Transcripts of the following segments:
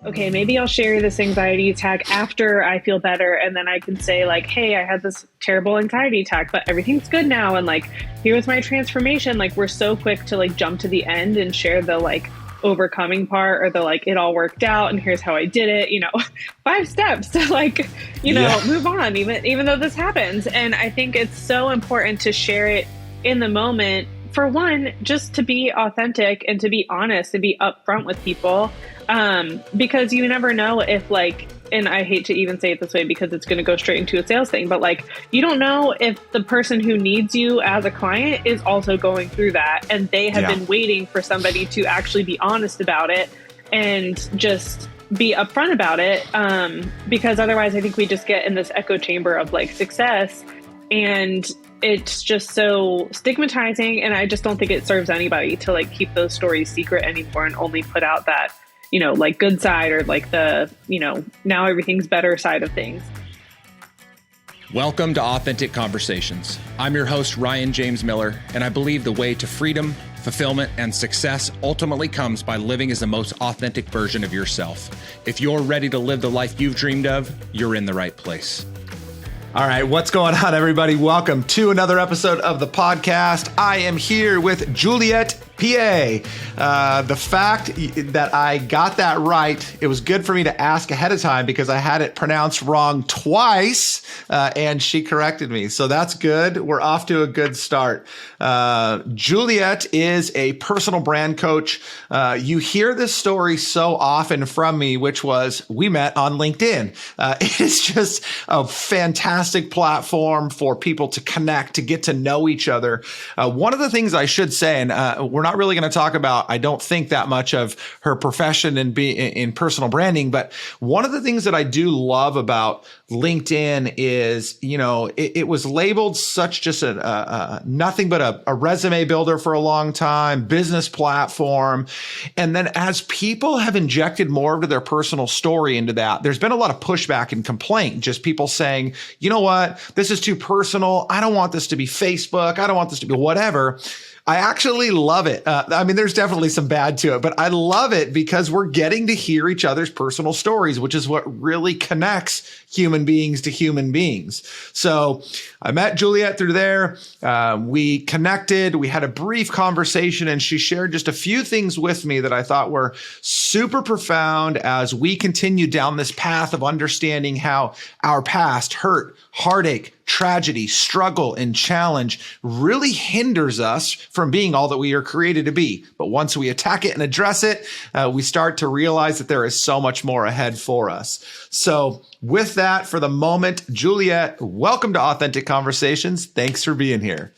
okay, maybe I'll share this anxiety attack after I feel better. And then I can say, like, hey, I had this terrible anxiety attack, but everything's good now. And like, here's my transformation. Like, we're so quick to like jump to the end and share the like overcoming part or the like, it all worked out and here's how I did it, 5 steps to like, move on, even though this happens. And I think it's so important to share it in the moment. For one, just to be authentic and to be honest and be upfront with people. Because you never know if like, and I hate to even say it this way because it's going to go straight into a sales thing, but like, you don't know if the person who needs you as a client is also going through that. And they have been waiting for somebody to actually be honest about it and just be upfront about it. Because otherwise I think we just get in this echo chamber of like success, and it's just so stigmatizing. And I just don't think it serves anybody to like keep those stories secret anymore and only put out that, like good side or like the, now everything's better side of things. Welcome to Authentic Conversations. I'm your host, Ryan James Miller, and I believe the way to freedom, fulfillment, and success ultimately comes by living as the most authentic version of yourself. If you're ready to live the life you've dreamed of, you're in the right place. All right, what's going on, everybody? Welcome to another episode of the podcast. I am here with Juliet Peay. The fact that I got that right, it was good for me to ask ahead of time because I had it pronounced wrong twice, and she corrected me. So that's good. We're off to a good start. Juliet is a personal brand coach. You hear this story so often from me, which was we met on LinkedIn. It is just a fantastic platform for people to connect, to get to know each other. One of the things I should say, and we're not really going to talk about, I don't think that much of her profession and be in personal branding. But one of the things that I do love about LinkedIn is, it was labeled such just nothing but a resume builder for a long time, business platform. And then as people have injected more of their personal story into that, there's been a lot of pushback and complaint, just people saying, you know what, this is too personal. I don't want this to be Facebook. I don't want this to be whatever. I actually love it. There's definitely some bad to it, but I love it because we're getting to hear each other's personal stories, which is what really connects human beings to human beings. So I met Juliet through there. We connected. We had a brief conversation, and she shared just a few things with me that I thought were super profound as we continue down this path of understanding how our past, hurt, heartache, tragedy, struggle, and challenge really hinders us from being all that we are created to be. But once we attack it and address it, we start to realize that there is so much more ahead for us. So with that, for the moment, Juliet, welcome to Authentic Conversations. Thanks for being here.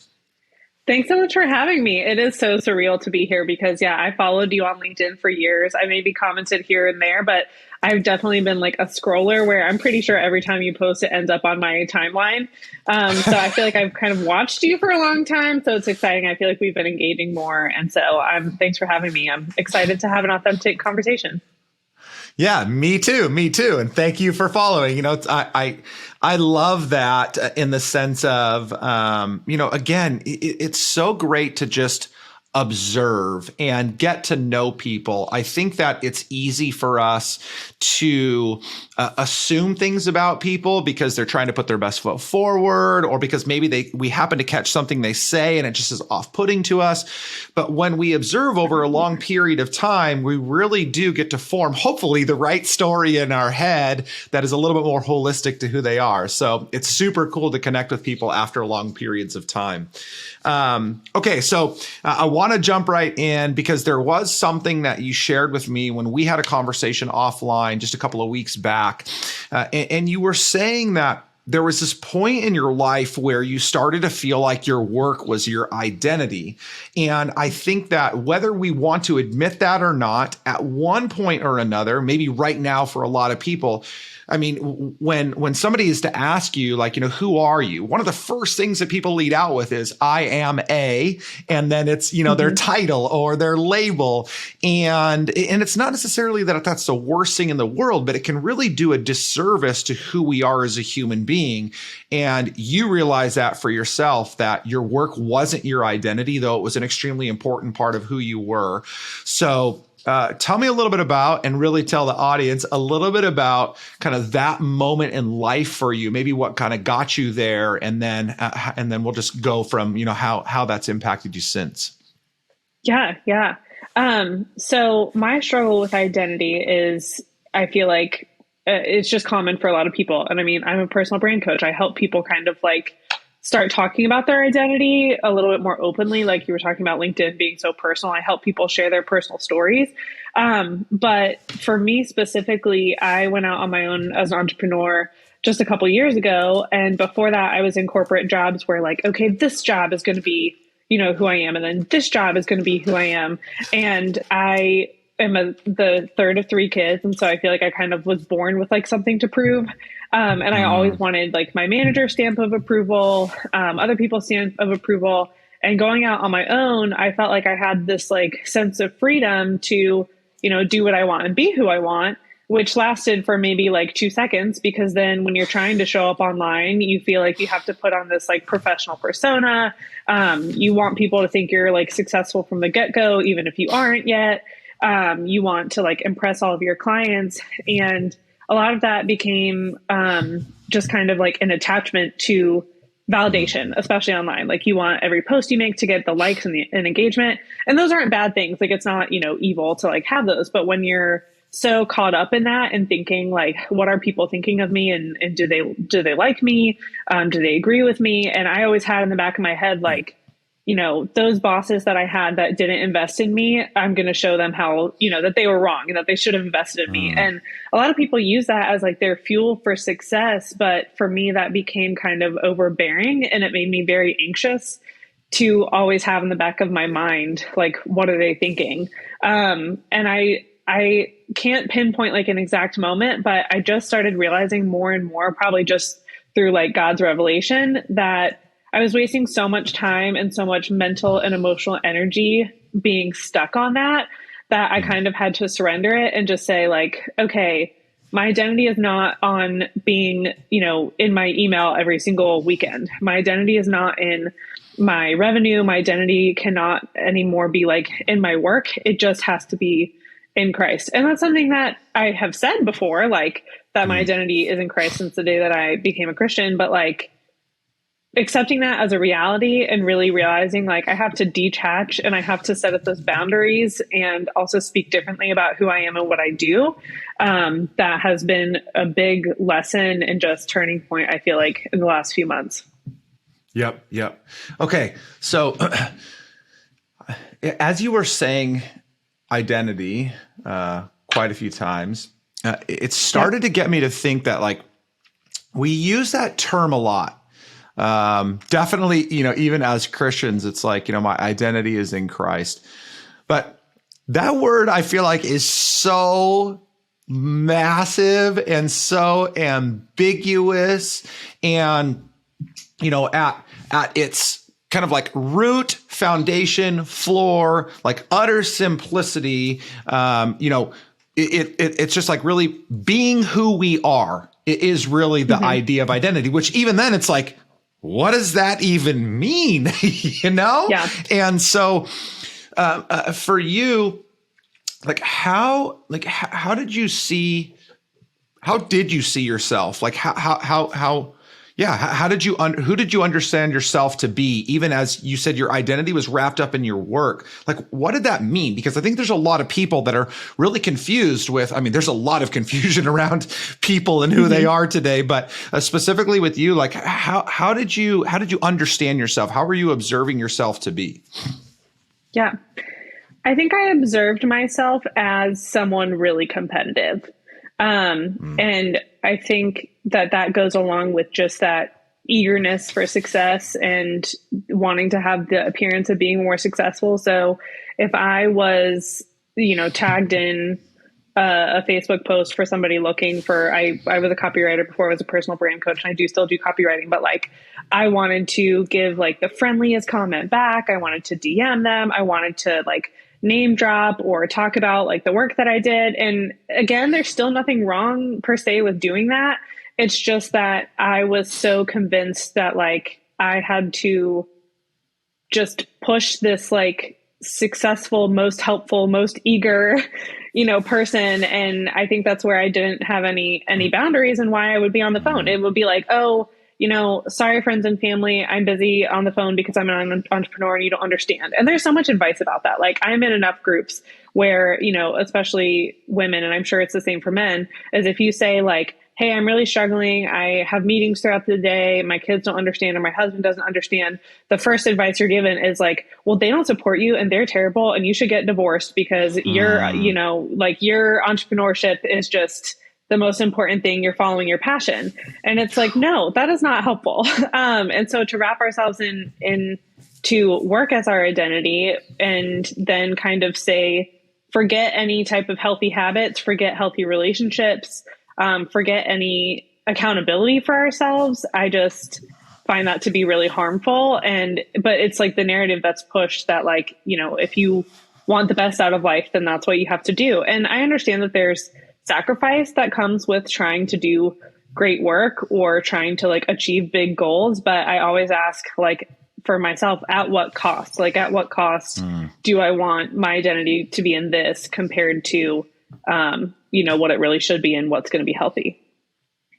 Thanks so much for having me. It is so surreal to be here because, I followed you on LinkedIn for years. I maybe commented here and there, but I've definitely been like a scroller where I'm pretty sure every time you post, it ends up on my timeline. So I feel like I've kind of watched you for a long time. So it's exciting. I feel like we've been engaging more. And so thanks for having me. I'm excited to have an authentic conversation. Yeah, me too. Me too. And thank you for following. I love that in the sense of, again, it's so great to just observe and get to know people. I think that it's easy for us to assume things about people because they're trying to put their best foot forward, or because maybe we happen to catch something they say and it just is off-putting to us. But when we observe over a long period of time, we really do get to form, hopefully, the right story in our head that is a little bit more holistic to who they are. So it's super cool to connect with people after long periods of time. Okay, so I want to jump right in because there was something that you shared with me when we had a conversation offline just a couple of weeks back. And you were saying that there was this point in your life where you started to feel like your work was your identity. And I think that whether we want to admit that or not, at one point or another, maybe right now for a lot of people, I mean, when somebody is to ask you, like, who are you? One of the first things that people lead out with is I am a, and then it's, their title or their label. And it's not necessarily that that's the worst thing in the world, but it can really do a disservice to who we are as a human being. And you realize that for yourself, that your work wasn't your identity, though it was an extremely important part of who you were. So tell me a little bit about, and really tell the audience a little bit about kind of that moment in life for you, maybe what kind of got you there, and then we'll just go from, how that's impacted you since. Yeah. Yeah. So my struggle with identity is, I feel like it's just common for a lot of people. And I mean, I'm a personal brand coach. I help people kind of like start talking about their identity a little bit more openly. Like you were talking about LinkedIn being so personal. I help people share their personal stories. But for me specifically, I went out on my own as an entrepreneur just a couple of years ago. And before that, I was in corporate jobs where like, okay, this job is going to be, who I am. And then this job is going to be who I am. And I am the third of three kids. And so I feel like I kind of was born with like something to prove. And I always wanted like my manager's stamp of approval, other people's stamp of approval. And going out on my own, I felt like I had this like sense of freedom to, do what I want and be who I want, which lasted for maybe like 2 seconds, because then when you're trying to show up online, you feel like you have to put on this like professional persona. You want people to think you're like successful from the get-go, even if you aren't yet. You want to like impress all of your clients. And a lot of that became just kind of like an attachment to validation, especially online. Like you want every post you make to get the likes and engagement. And those aren't bad things. Like it's not, evil to like have those. But when you're so caught up in that and thinking like, what are people thinking of me? And do they like me? Do they agree with me? And I always had in the back of my head, like, those bosses that I had that didn't invest in me, I'm going to show them how, that they were wrong and that they should have invested in me. And a lot of people use that as like their fuel for success. But for me, that became kind of overbearing, and it made me very anxious to always have in the back of my mind, like, what are they thinking? And I can't pinpoint like an exact moment, but I just started realizing more and more, probably just through like God's revelation, that I was wasting so much time and so much mental and emotional energy being stuck on that I kind of had to surrender it and just say like, okay, my identity is not on being, in my email every single weekend. My identity is not in my revenue. My identity cannot anymore be like in my work. It just has to be in Christ. And that's something that I have said before, like that my identity is in Christ since the day that I became a Christian, but like accepting that as a reality and really realizing like I have to detach and I have to set up those boundaries and also speak differently about who I am and what I do. That has been a big lesson and just turning point, I feel like, in the last few months. Yep. Okay. So as you were saying identity quite a few times, it started to get me to think that like we use that term a lot. Definitely, even as Christians, it's like, my identity is in Christ. But that word, I feel like, is so massive and so ambiguous. And, at its kind of like root, foundation, floor, like utter simplicity, it's just like really being who we are. It is really the idea of identity, which even then it's like, what does that even mean? Yeah. And so, for you, like how did you see yourself? Like who did you understand yourself to be, even as you said your identity was wrapped up in your work? Like, what did that mean? Because I think there's a lot of people that are really confused with, there's a lot of confusion around people and who they are today, but specifically with you, like how did you understand yourself? How were you observing yourself to be? Yeah. I think I observed myself as someone really competitive. And I think that goes along with just that eagerness for success and wanting to have the appearance of being more successful. So if I was, tagged in a Facebook post for somebody looking for, I was a copywriter before I was a personal brand coach, and I do still do copywriting, but like I wanted to give like the friendliest comment back. I wanted to DM them. I wanted to like name drop or talk about like the work that I did. And again, there's still nothing wrong per se with doing that. It's just that I was so convinced that like I had to just push this like successful, most helpful, most eager, person. And I think that's where I didn't have any boundaries and why I would be on the phone. It would be like, oh, sorry, friends and family, I'm busy on the phone because I'm an entrepreneur and you don't understand. And there's so much advice about that. Like, I'm in enough groups where, especially women, and I'm sure it's the same for men, is if you say like, hey, I'm really struggling, I have meetings throughout the day, my kids don't understand or my husband doesn't understand, the first advice you're given is like, well, they don't support you and they're terrible and you should get divorced because your entrepreneurship is just the most important thing. You're following your passion. And it's like, no, that is not helpful. And so to wrap ourselves in to work as our identity and then kind of say, forget any type of healthy habits, forget healthy relationships, forget any accountability for ourselves. I just find that to be really harmful. But it's like the narrative that's pushed that like, if you want the best out of life, then that's what you have to do. And I understand that there's sacrifice that comes with trying to do great work or trying to like achieve big goals. But I always ask, like, for myself, at what cost? Like, at what cost do I want my identity to be in this compared to, what it really should be and what's going to be healthy?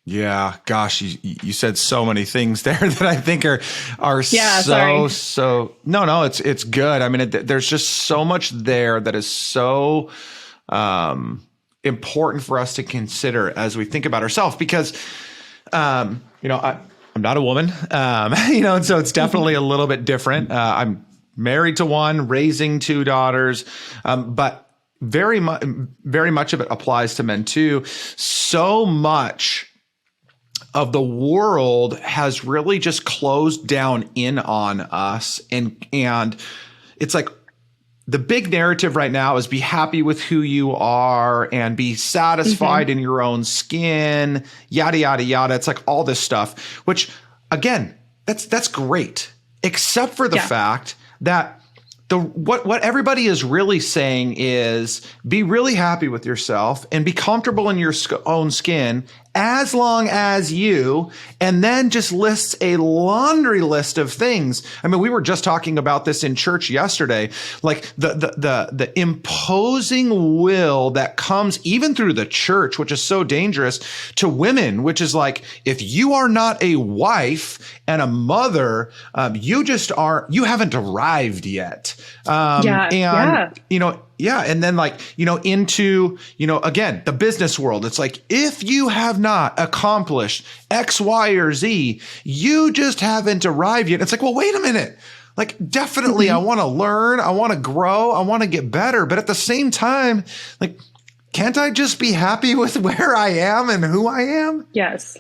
Yeah, gosh, you said so many things there that I think are no, it's good. I mean, there's just so much there that is so important for us to consider as we think about ourselves, because I'm not a woman, and so it's definitely a little bit different. I'm married to one, raising two daughters, but very much of it applies to men too. So much of the world has really just closed down in on us, and it's like the big narrative right now is be happy with who you are and be satisfied in your own skin, yada yada yada. It's like all this stuff, which again, that's great, except for the fact that what everybody is really saying is be really happy with yourself and be comfortable in your own skin as long as you, and then just lists a laundry list of things. I mean, we were just talking about this in church yesterday, like the imposing will that comes even through the church, which is so dangerous, to women, which is like, if you are not a wife and a mother, you haven't arrived yet. And then like, into, again, the business world, it's like, if you have not accomplished X, Y, or Z, you just haven't arrived yet. It's like, well, wait a minute. Like, definitely I want to learn. I want to grow. I want to get better. But at the same time, like, can't I just be happy with where I am and who I am? Yes.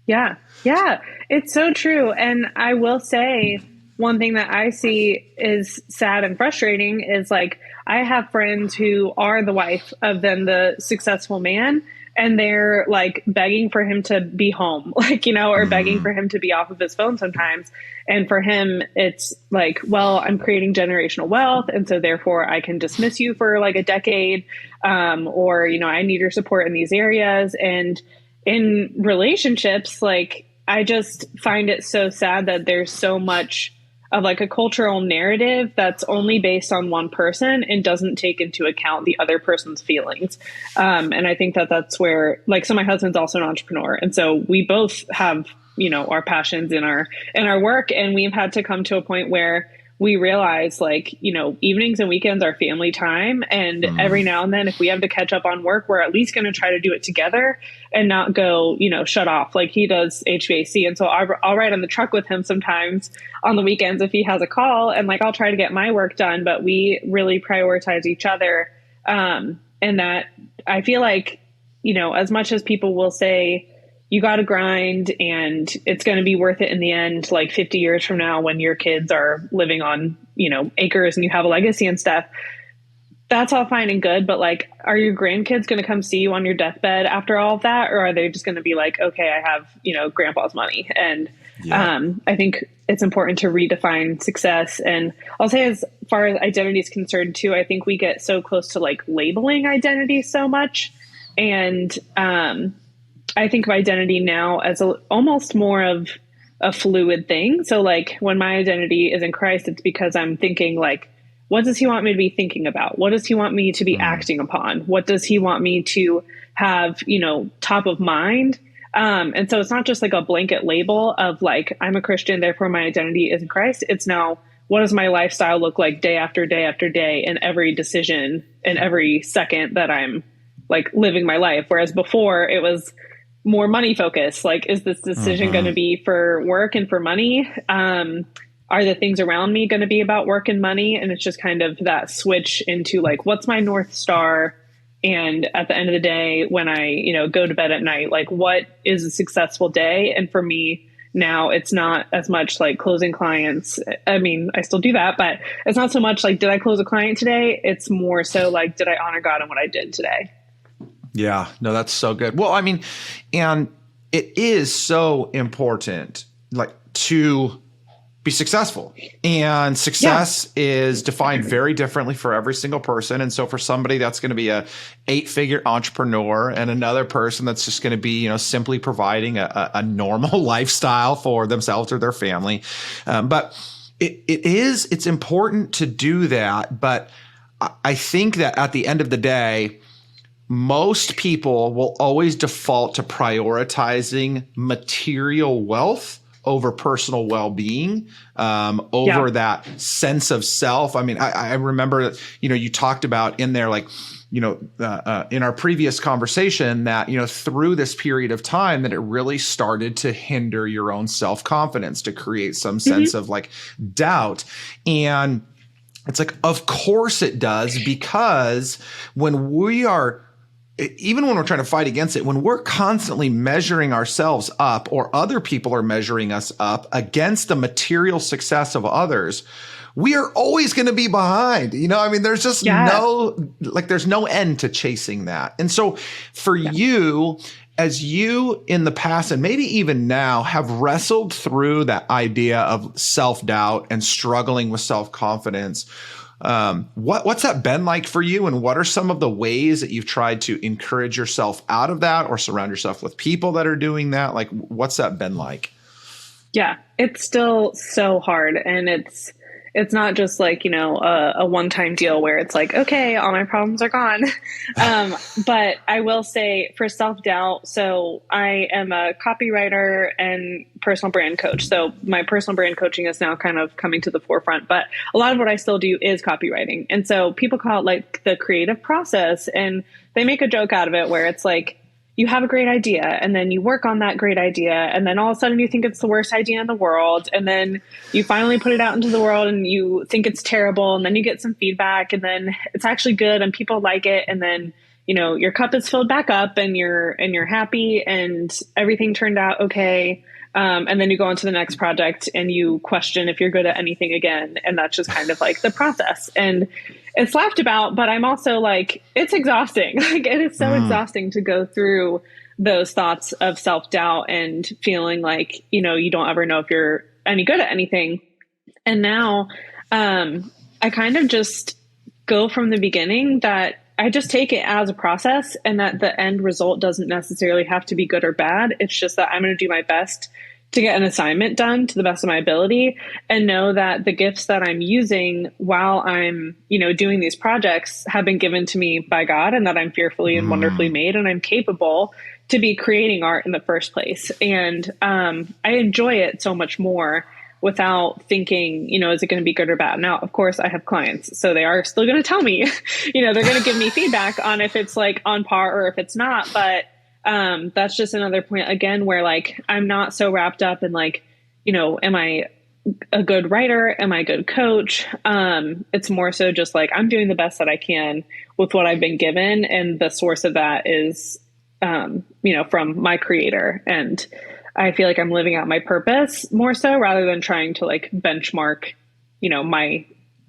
Yeah. Yeah. It's so true. And I will say, one thing that I see is sad and frustrating is like, I have friends who are the wife of then the successful man, and they're like begging for him to be home, like, or begging for him to be off of his phone sometimes. And for him, it's like, well, I'm creating generational wealth, and so therefore I can dismiss you for like a decade, or, I need your support in these areas. And in relationships, like, I just find it so sad that there's so much of like a cultural narrative that's only based on one person and doesn't take into account the other person's feelings. And I think that that's where, like, so my husband's also an entrepreneur. And so we both have, our passions in our work. And we've had to come to a point where we realize, like, evenings and weekends are family time. And every now and then, if we have to catch up on work, we're at least going to try to do it together and not go, shut off. Like, he does HVAC. And so I'll ride on the truck with him sometimes on the weekends if he has a call, and like, I'll try to get my work done, but we really prioritize each other. And that I feel like, as much as people will say, you got to grind and it's going to be worth it in the end, like 50 years from now when your kids are living on, acres and you have a legacy and stuff, that's all fine and good. But like, are your grandkids going to come see you on your deathbed after all of that? Or are they just going to be like, okay, I have, grandpa's money. And I think it's important to redefine success. And I'll say, as far as identity is concerned too, I think we get so close to like labeling identity so much. And, I think of identity now as almost more of a fluid thing. So like, when my identity is in Christ, it's because I'm thinking like, what does he want me to be thinking about? What does he want me to be acting upon? What does he want me to have, top of mind? And so it's not just like a blanket label of like, I'm a Christian, therefore my identity is in Christ. It's now, what does my lifestyle look like day after day after day in every decision and every second that I'm like living my life? Whereas before it was more money focused. Like, is this decision going to be for work and for money? Are the things around me going to be about work and money? And it's just kind of that switch into like, what's my North Star? And at the end of the day, when I, go to bed at night, like, what is a successful day? And for me now, it's not as much like closing clients. I mean, I still do that, but it's not so much like, did I close a client today? It's more so like, did I honor God in what I did today? Yeah, no, that's so good. Well, I mean, and it is so important, like, to be successful, and success is defined very differently for every single person. And so for somebody that's going to be a 8-figure entrepreneur, and another person that's just going to be, simply providing a normal lifestyle for themselves or their family. But it's important to do that. But I think that at the end of the day, most people will always default to prioritizing material wealth over personal well-being, over that sense of self. I mean, I remember, you talked about in there, like, in our previous conversation that, through this period of time that it really started to hinder your own self-confidence, to create some sense of like doubt. And it's like, of course it does, because when we are, even when we're trying to fight against it, when we're constantly measuring ourselves up, or other people are measuring us up against the material success of others, we are always going to be behind. I mean, there's just there's no end to chasing that. And so for you, as you in the past and maybe even now have wrestled through that idea of self-doubt and struggling with self-confidence, what's that been like for you? And what are some of the ways that you've tried to encourage yourself out of that, or surround yourself with people that are doing that? Like, what's that been like? Yeah, it's still so hard. And it's not just like, a one-time deal where it's like, okay, all my problems are gone. But I will say for self-doubt, so I am a copywriter and personal brand coach. So my personal brand coaching is now kind of coming to the forefront, but a lot of what I still do is copywriting. And so people call it like the creative process, and they make a joke out of it where it's like, you have a great idea, and then you work on that great idea, and then all of a sudden you think it's the worst idea in the world, and then you finally put it out into the world and you think it's terrible, and then you get some feedback, and then it's actually good and people like it, and then your cup is filled back up, and you're happy and everything turned out okay. And then you go on to the next project and you question if you're good at anything again. And that's just kind of like the process. And it's laughed about, but I'm also like, it's exhausting. Like, it is so exhausting to go through those thoughts of self-doubt and feeling like, you don't ever know if you're any good at anything. And now, I kind of just go from the beginning that I just take it as a process, and that the end result doesn't necessarily have to be good or bad. It's just that I'm going to do my best to get an assignment done to the best of my ability, and know that the gifts that I'm using while I'm, doing these projects have been given to me by God, and that I'm fearfully and wonderfully made, and I'm capable to be creating art in the first place. And I enjoy it so much more without thinking, is it going to be good or bad? Now, of course, I have clients, so they are still going to tell me, they're going to give me feedback on if it's like on par or if it's not. But that's just another point again, where like, I'm not so wrapped up in like, am I a good writer? Am I a good coach? It's more so just like, I'm doing the best that I can with what I've been given. And the source of that is, from my creator. And I feel like I'm living out my purpose more so, rather than trying to like benchmark,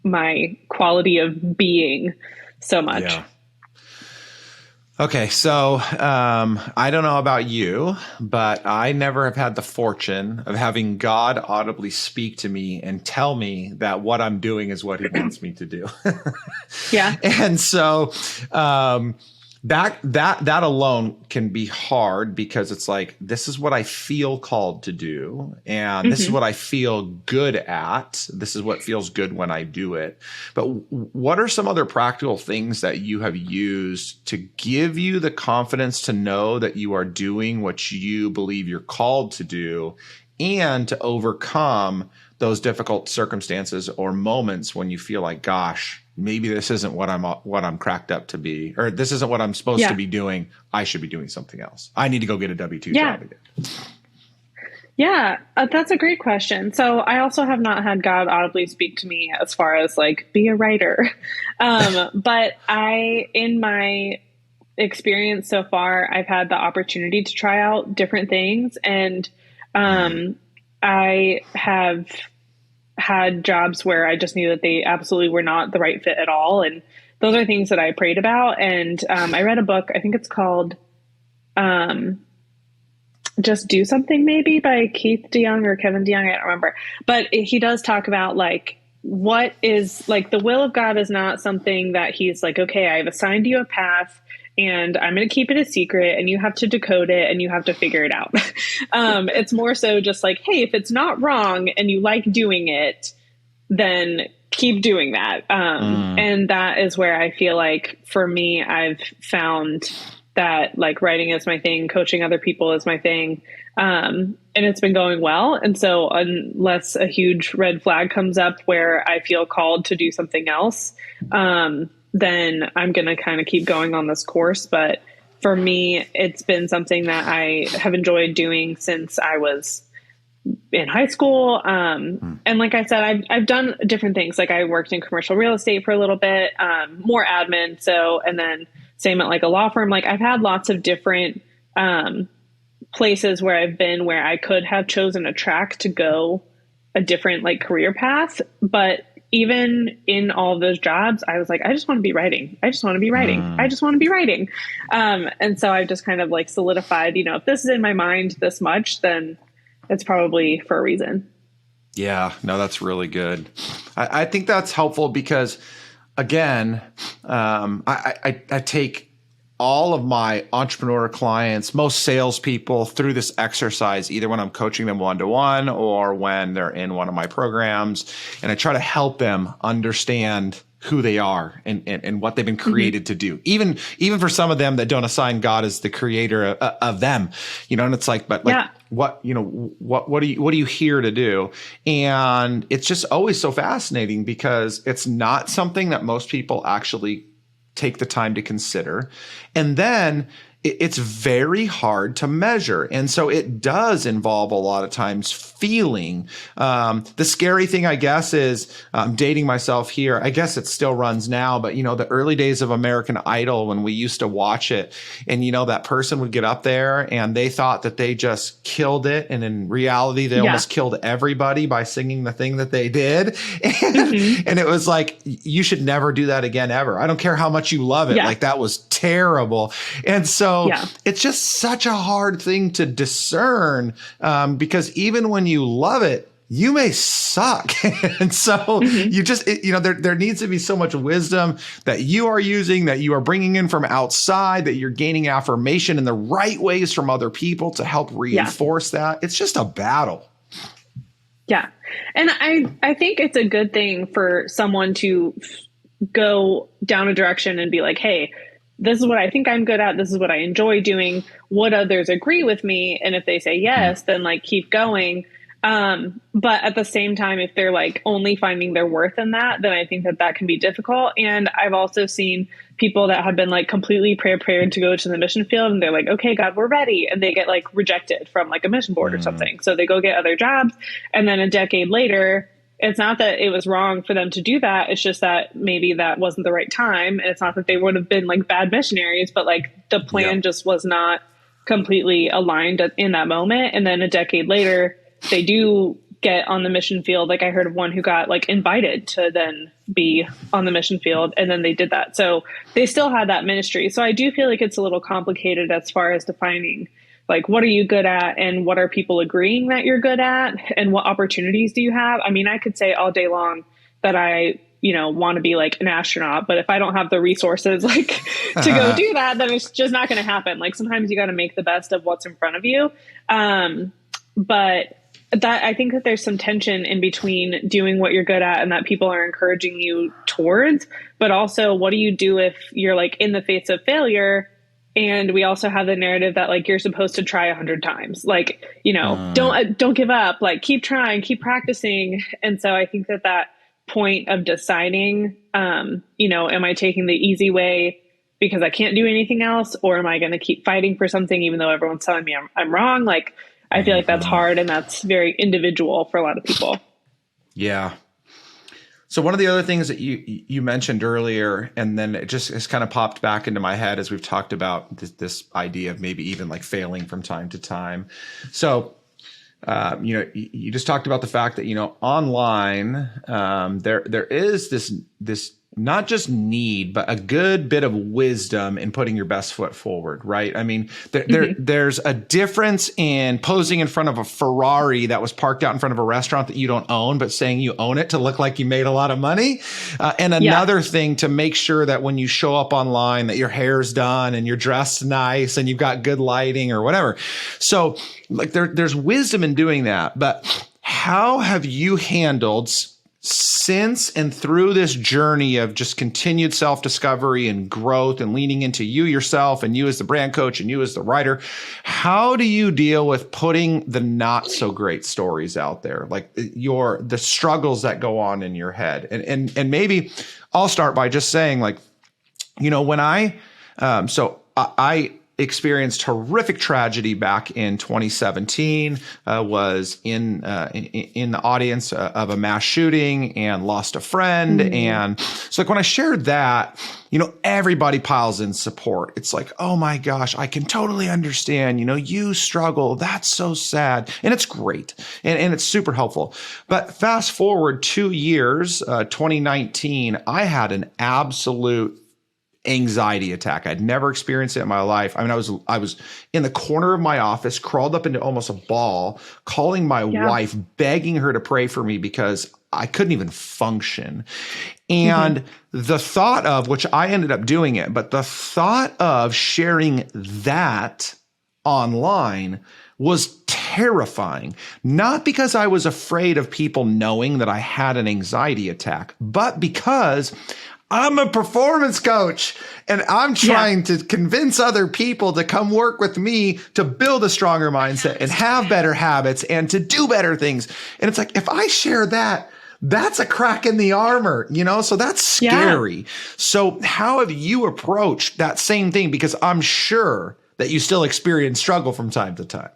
my quality of being so much. Yeah. Okay. So, I don't know about you, but I never have had the fortune of having God audibly speak to me and tell me that what I'm doing is what he wants me to do. Yeah. And so, That alone can be hard because it's like, this is what I feel called to do, and this is what I feel good at. This is what feels good when I do it. But what are some other practical things that you have used to give you the confidence to know that you are doing what you believe you're called to do, and to overcome those difficult circumstances or moments when you feel like, gosh, maybe this isn't what I'm cracked up to be, or this isn't what I'm supposed to be doing. I should be doing something else. I need to go get a W-2 job again. Yeah, that's a great question. So I also have not had God audibly speak to me as far as like, be a writer. But in my experience so far, I've had the opportunity to try out different things. And I have had jobs where I just knew that they absolutely were not the right fit at all. And those are things that I prayed about. And I read a book, I think it's called Just Do Something, maybe, by Keith DeYoung or Kevin DeYoung, I don't remember. But he does talk about like, what is like the will of God is not something that he's like, okay, I've assigned you a path and I'm going to keep it a secret and you have to decode it and you have to figure it out. It's more so just like, hey, if it's not wrong and you like doing it, then keep doing that. And that is where I feel like for me, I've found that like writing is my thing, coaching other people is my thing. And it's been going well. And so unless a huge red flag comes up where I feel called to do something else, then I'm going to kind of keep going on this course. But for me, it's been something that I have enjoyed doing since I was in high school. And like I said, I've done different things. Like I worked in commercial real estate for a little bit, more admin. So, and then same at like a law firm. Like I've had lots of different, places where I've been where I could have chosen a track to go a different like career path. But even in all of those jobs, I was like, I just want to be writing. I just want to be writing. I just want to be writing. And so I just kind of like solidified, you know, if this is in my mind this much, then it's probably for a reason. Yeah, no, that's really good. I think that's helpful because again, I take all of my entrepreneur clients, most salespeople through this exercise, either when I'm coaching them one-to-one or when they're in one of my programs. And I try to help them understand who they are and what they've been created to do. Even for some of them that don't assign God as the creator of them, you know, and it's like, but like, what are you here to do? And it's just always so fascinating because it's not something that most people actually take the time to consider. And then it's very hard to measure. And so it does involve a lot of times feeling. The scary thing, I guess, is I'm dating myself here. I guess it still runs now, but you know, the early days of American Idol when we used to watch it and, you know, that person would get up there and they thought that they just killed it. And in reality, they almost killed everybody by singing the thing that they did. And it was like, you should never do that again, ever. I don't care how much you love it. Like that was terrible. And so it's just such a hard thing to discern because even when you love it, you may suck. And so you just, you know, there needs to be so much wisdom that you are using, that you are bringing in from outside, that you're gaining affirmation in the right ways from other people to help reinforce that. It's just a battle. Yeah. And I think it's a good thing for someone to go down a direction and be like, hey, this is what I think I'm good at. This is what I enjoy doing. Would others agree with me? And if they say yes, then like keep going. But at the same time, if they're like only finding their worth in that, then I think that can be difficult. And I've also seen people that have been like completely prepared to go to the mission field and they're like, okay, God, we're ready. And they get like rejected from like a mission board or something. So they go get other jobs. And then a decade later, it's not that it was wrong for them to do that. It's just that maybe that wasn't the right time. And it's not that they would have been like bad missionaries, but like the plan just was not completely aligned in that moment. And then a decade later, they do get on the mission field. Like I heard of one who got like invited to then be on the mission field. And then they did that. So they still had that ministry. So I do feel like it's a little complicated as far as defining like, what are you good at and what are people agreeing that you're good at and what opportunities do you have? I mean, I could say all day long that I want to be like an astronaut, but if I don't have the resources like to go do that, then it's just not going to happen. Like sometimes you got to make the best of what's in front of you. But that I think that there's some tension in between doing what you're good at and that people are encouraging you towards, but also what do you do if you're like in the face of failure? And we also have the narrative that like, you're supposed to try 100 times, like, don't give up, like keep trying, keep practicing. And so I think that point of deciding, am I taking the easy way because I can't do anything else? Or am I going to keep fighting for something, even though everyone's telling me I'm wrong? Like, I feel like that's hard and that's very individual for a lot of people. Yeah. So one of the other things that you mentioned earlier, and then it just has kind of popped back into my head as we've talked about this idea of maybe even like failing from time to time. So, you just talked about the fact that, online, there is this not just need, but a good bit of wisdom in putting your best foot forward, right? I mean, there's a difference in posing in front of a Ferrari that was parked out in front of a restaurant that you don't own, but saying you own it to look like you made a lot of money. And another thing to make sure that when you show up online, that your hair's done and you're dressed nice and you've got good lighting or whatever. So like there's wisdom in doing that, but how have you handled since and through this journey of just continued self-discovery and growth and leaning into you yourself and you as the brand coach and you as the writer, how do you deal with putting the not so great stories out there? Like the struggles that go on in your head. And maybe I'll start by just saying like, when I experienced horrific tragedy back in 2017, was in the audience of a mass shooting and lost a friend. And so like when I shared that, everybody piles in support. It's like, oh my gosh, I can totally understand, you struggle. That's so sad. And it's great. And it's super helpful. But fast forward 2 years, 2019, I had an absolute anxiety attack. I'd never experienced it in my life. I mean, I was in the corner of my office, crawled up into almost a ball, calling my wife, begging her to pray for me because I couldn't even function. And the thought of, which I ended up doing it, but the thought of sharing that online was terrifying, not because I was afraid of people knowing that I had an anxiety attack, but because I'm a performance coach and I'm trying to convince other people to come work with me to build a stronger mindset and have better habits and to do better things. And it's like, if I share that, that's a crack in the armor, so that's scary. Yeah. So how have you approached that same thing? Because I'm sure that you still experience struggle from time to time.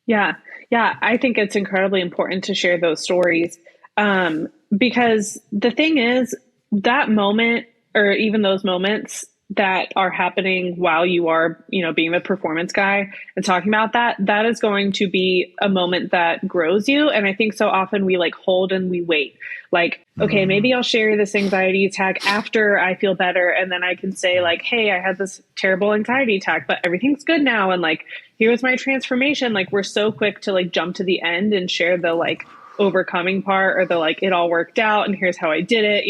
Yeah. Yeah. I think it's incredibly important to share those stories. Because the thing is, that moment, or even those moments that are happening while you are, being the performance guy and talking about that is going to be a moment that grows you. And I think so often we like hold and we wait, like, okay, maybe I'll share this anxiety attack after I feel better. And then I can say like, hey, I had this terrible anxiety attack, but everything's good now. And like, here was my transformation. Like, we're so quick to like jump to the end and share the like overcoming part, or the like, it all worked out and here's how I did it,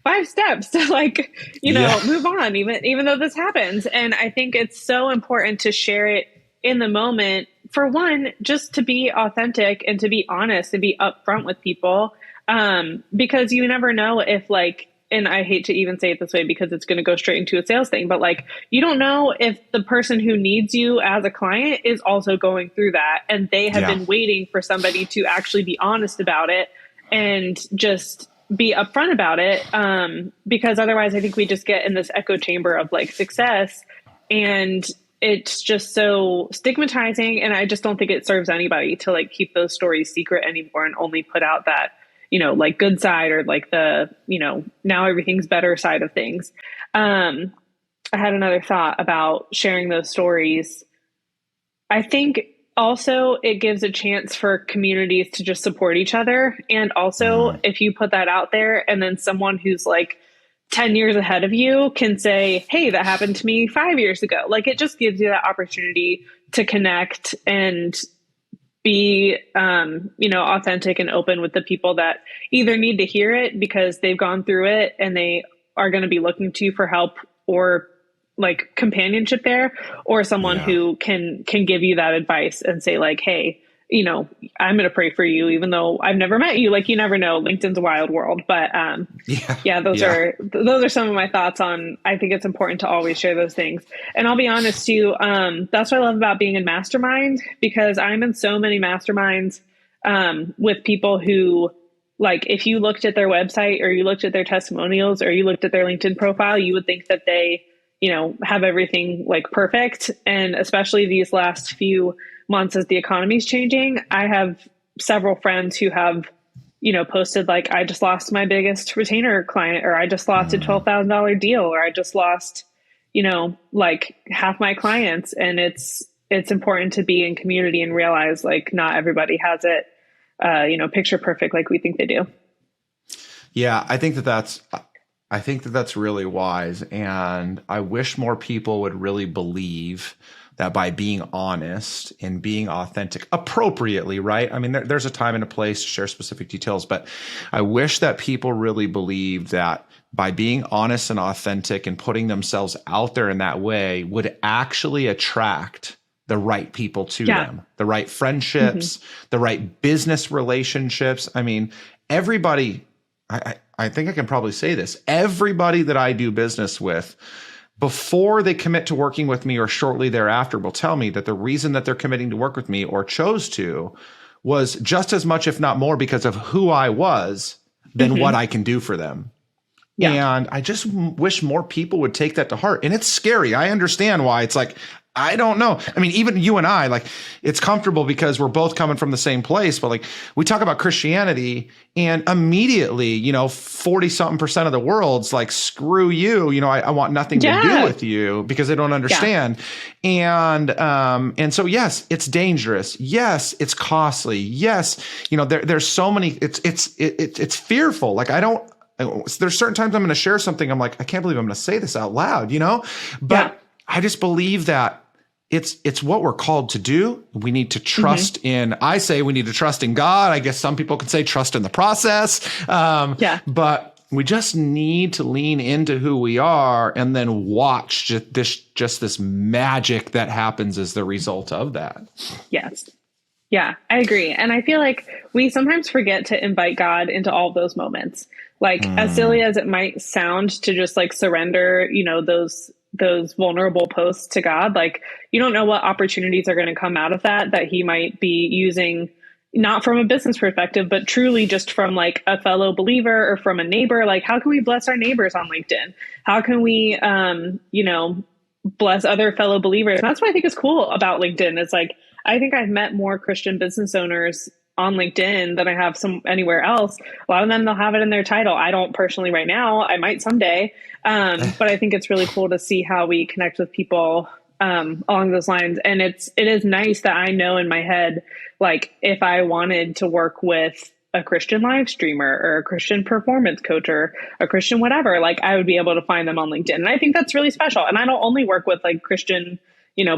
5 steps to like, move on, even though this happens. And I think it's so important to share it in the moment, for one, just to be authentic and to be honest and be upfront with people. Because you never know if like, and I hate to even say it this way because it's going to go straight into a sales thing, but like, you don't know if the person who needs you as a client is also going through that. And they have been waiting for somebody to actually be honest about it and just be upfront about it. Because otherwise I think we just get in this echo chamber of like success, and it's just so stigmatizing. And I just don't think it serves anybody to like keep those stories secret anymore and only put out that, like good side, or like the, now everything's better side of things. I had another thought about sharing those stories. I think also it gives a chance for communities to just support each other. And also if you put that out there and then someone who's like 10 years ahead of you can say, hey, that happened to me 5 years ago. Like, it just gives you that opportunity to connect and be, authentic and open with the people that either need to hear it because they've gone through it and they are going to be looking to you for help or like companionship there, or someone who can give you that advice and say like, hey, I'm going to pray for you, even though I've never met you. Like, you never know. LinkedIn's a wild world, but those are some of my thoughts on. I think it's important to always share those things. And I'll be honest too. That's what I love about being in mastermind, because I'm in so many masterminds with people who, like, if you looked at their website or you looked at their testimonials or you looked at their LinkedIn profile, you would think that they, have everything like perfect. And especially these last few months as the economy's changing, I have several friends who have, posted like, I just lost my biggest retainer client, or I just lost a $12,000 deal, or I just lost, like half my clients. And it's important to be in community and realize like not everybody has it, picture perfect like we think they do. Yeah, I think that's really wise. And I wish more people would really believe that by being honest and being authentic appropriately, right? I mean, there's a time and a place to share specific details, but I wish that people really believed that by being honest and authentic and putting themselves out there in that way would actually attract the right people to them, the right friendships, the right business relationships. I mean, everybody, I think I can probably say this, everybody that I do business with, before they commit to working with me or shortly thereafter, will tell me that the reason that they're committing to work with me or chose to was just as much, if not more, because of who I was than what I can do for them. Yeah. And I just wish more people would take that to heart. And it's scary. I understand why. It's like, I don't know. I mean, even you and I, like, it's comfortable because we're both coming from the same place. But like, we talk about Christianity and immediately, 40-something% of the world's like, screw you. I want nothing to do with you because they don't understand. Yeah. And so, yes, it's dangerous. Yes, it's costly. Yes. There's so many, it's fearful. Like, there's certain times I'm going to share something. I'm like, I can't believe I'm going to say this out loud, but I just believe that it's what we're called to do. We need to trust in, I say we need to trust in God. I guess some people could say trust in the process. But we just need to lean into who we are and then watch this magic that happens as the result of that. Yes. Yeah, I agree. And I feel like we sometimes forget to invite God into all of those moments. Like, as silly as it might sound to just like surrender, those vulnerable posts to God, like, you don't know what opportunities are going to come out of that he might be using, not from a business perspective, but truly just from like a fellow believer or from a neighbor. Like, how can we bless our neighbors on LinkedIn? How can we, bless other fellow believers? And that's what I think is cool about LinkedIn. It's like, I think I've met more Christian business owners on LinkedIn than I have anywhere else. A lot of them, they'll have it in their title. I don't personally right now. I might someday. But I think it's really cool to see how we connect with people along those lines. And it is nice that I know in my head, like, if I wanted to work with a Christian live streamer or a Christian performance coach or a Christian whatever, like, I would be able to find them on LinkedIn. And I think that's really special. And I don't only work with like Christian,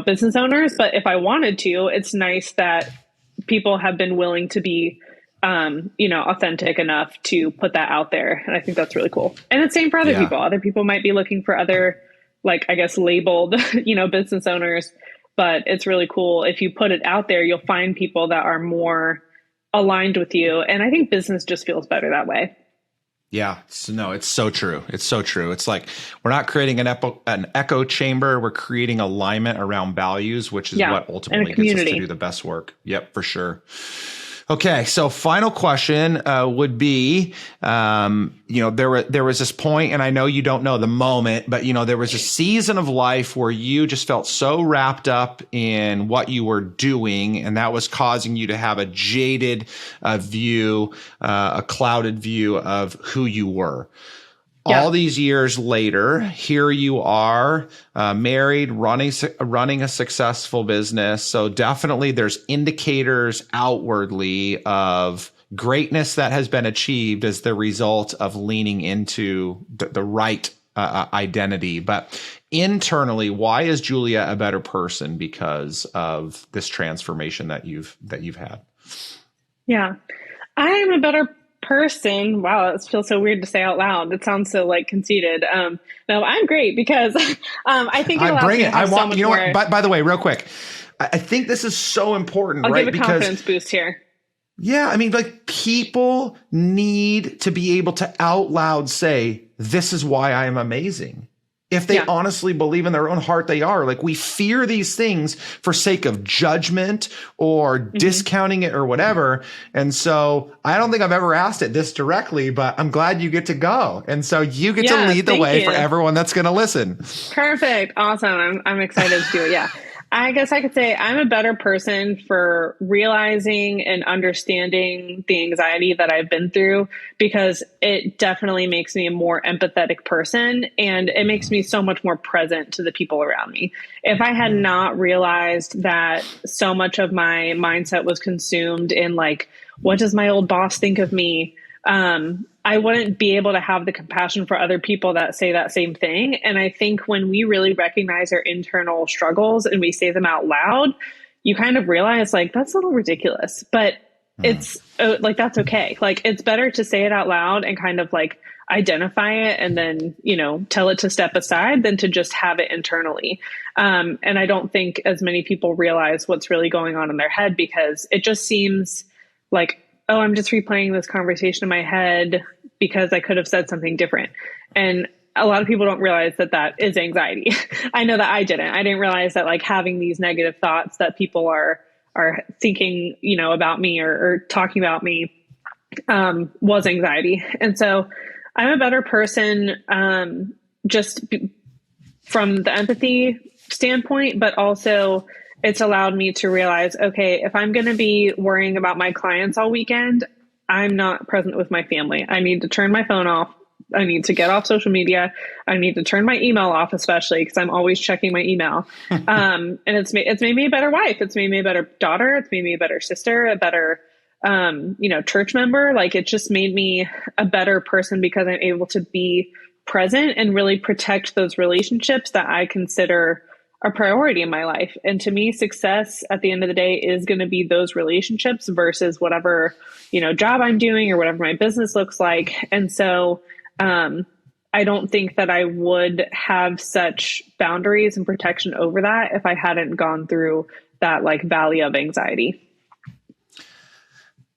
business owners, but if I wanted to, it's nice that people have been willing to be, authentic enough to put that out there. And I think that's really cool. And it's same for other people. Other people might be looking for other, like, I guess, labeled, business owners, but it's really cool. If you put it out there, you'll find people that are more aligned with you. And I think business just feels better that way. Yeah. No, it's so true. It's so true. It's like, we're not creating an echo chamber. We're creating alignment around values, which is what ultimately gets us to do the best work. Yep, for sure. Okay. So final question would be, there was this point, and I know you don't know the moment, but there was a season of life where you just felt so wrapped up in what you were doing, and that was causing you to have a jaded view, a clouded view of who you were. Yeah. All these years later, here you are, married, running a successful business. So definitely there's indicators outwardly of greatness that has been achieved as the result of leaning into the right identity. But internally, why is Julia a better person because of this transformation that you've had? Yeah. I am a better person. Wow, it feels so weird to say out loud. It sounds so like conceited. No, I'm great because I think it allows me to have so much more. By the way, real quick, I think this is so important, I'll right? give a confidence boost here. Yeah, I mean, like, people need to be able to out loud say, this is why I am amazing. If they honestly believe in their own heart, they are. Like, we fear these things for sake of judgment or discounting it or whatever. And so I don't think I've ever asked it this directly, but I'm glad you get to go. And so you get to lead the way for everyone that's going to listen. Perfect. Awesome. I'm excited to do it. Yeah. I guess I could say I'm a better person for realizing and understanding the anxiety that I've been through, because it definitely makes me a more empathetic person, and it makes me so much more present to the people around me. If I had not realized that so much of my mindset was consumed in like, what does my old boss think of me? I wouldn't be able to have the compassion for other people that say that same thing. And I think when we really recognize our internal struggles and we say them out loud, you kind of realize like, that's a little ridiculous, but it's like, that's okay. Like, it's better to say it out loud and kind of like identify it and then, you know, tell it to step aside than to just have it internally. And I don't think as many people realize what's really going on in their head, because it just seems like, oh, I'm just replaying this conversation in my head because I could have said something different. And a lot of people don't realize that that is anxiety. I know that I didn't realize that like having these negative thoughts that people are thinking, you know, about me or talking about me, was anxiety. And so I'm a better person, from the empathy standpoint, but also it's allowed me to realize, okay, if I'm going to be worrying about my clients all weekend, I'm not present with my family. I need to turn my phone off. I need to get off social media. I need to turn my email off, especially because I'm always checking my email. And it's made me a better wife. It's made me a better daughter. It's made me a better sister, a better, church member. Like, it just made me a better person because I'm able to be present and really protect those relationships that I consider a priority in my life. And to me, success at the end of the day is going to be those relationships versus whatever, job I'm doing or whatever my business looks like. And so, I don't think that I would have such boundaries and protection over that if I hadn't gone through that like valley of anxiety.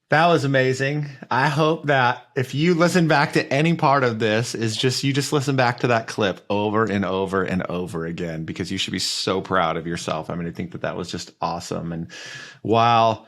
That was amazing. I hope that if you listen back to any part of this, you just listen back to that clip over and over and over again, because you should be so proud of yourself. I mean, I think that was just awesome. And while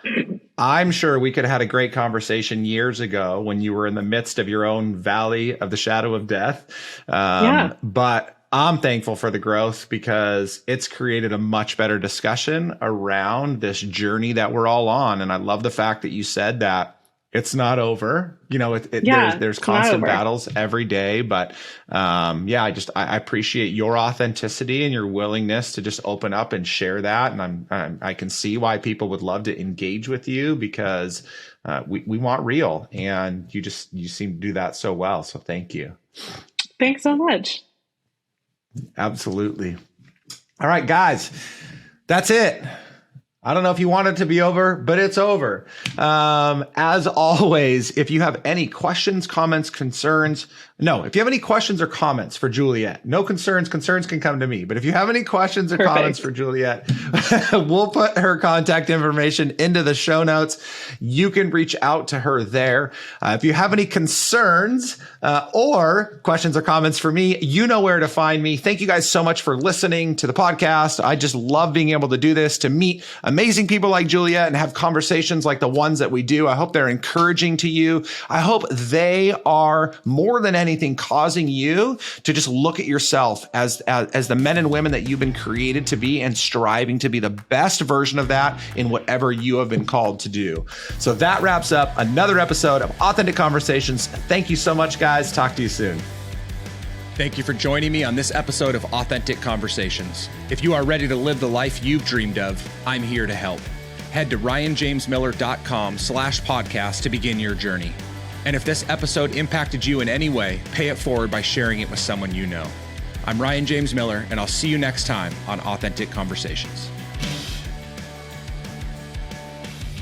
I'm sure we could have had a great conversation years ago when you were in the midst of your own valley of the shadow of death, but I'm thankful for the growth because it's created a much better discussion around this journey that we're all on. And I love the fact that you said that it's not over. There's constant battles every day. But I appreciate your authenticity and your willingness to just open up and share that. And I can see why people would love to engage with you because we want real. And you seem to do that so well. So thank you. Thanks so much. Absolutely. All right, guys, that's it. I don't know if you want it to be over, but it's over. As always, if you have any questions, comments, concerns, if you have any questions or comments for Juliet, no concerns can come to me. But if you have any questions or comments for Juliet, we'll put her contact information into the show notes. You can reach out to her there. If you have any concerns or questions or comments for me, you know where to find me. Thank you guys so much for listening to the podcast. I just love being able to do this, to meet amazing people like Juliet and have conversations like the ones that we do. I hope they're encouraging to you. I hope they are more than anything causing you to just look at yourself as the men and women that you've been created to be and striving to be the best version of that in whatever you have been called to do. So that wraps up another episode of Authentic Conversations. Thank you so much, guys. Talk to you soon. Thank you for joining me on this episode of Authentic Conversations. If you are ready to live the life you've dreamed of, I'm here to help. Head to ryanjamesmiller.com/podcast to begin your journey. And if this episode impacted you in any way, pay it forward by sharing it with someone you know. I'm Ryan James Miller, and I'll see you next time on Authentic Conversations.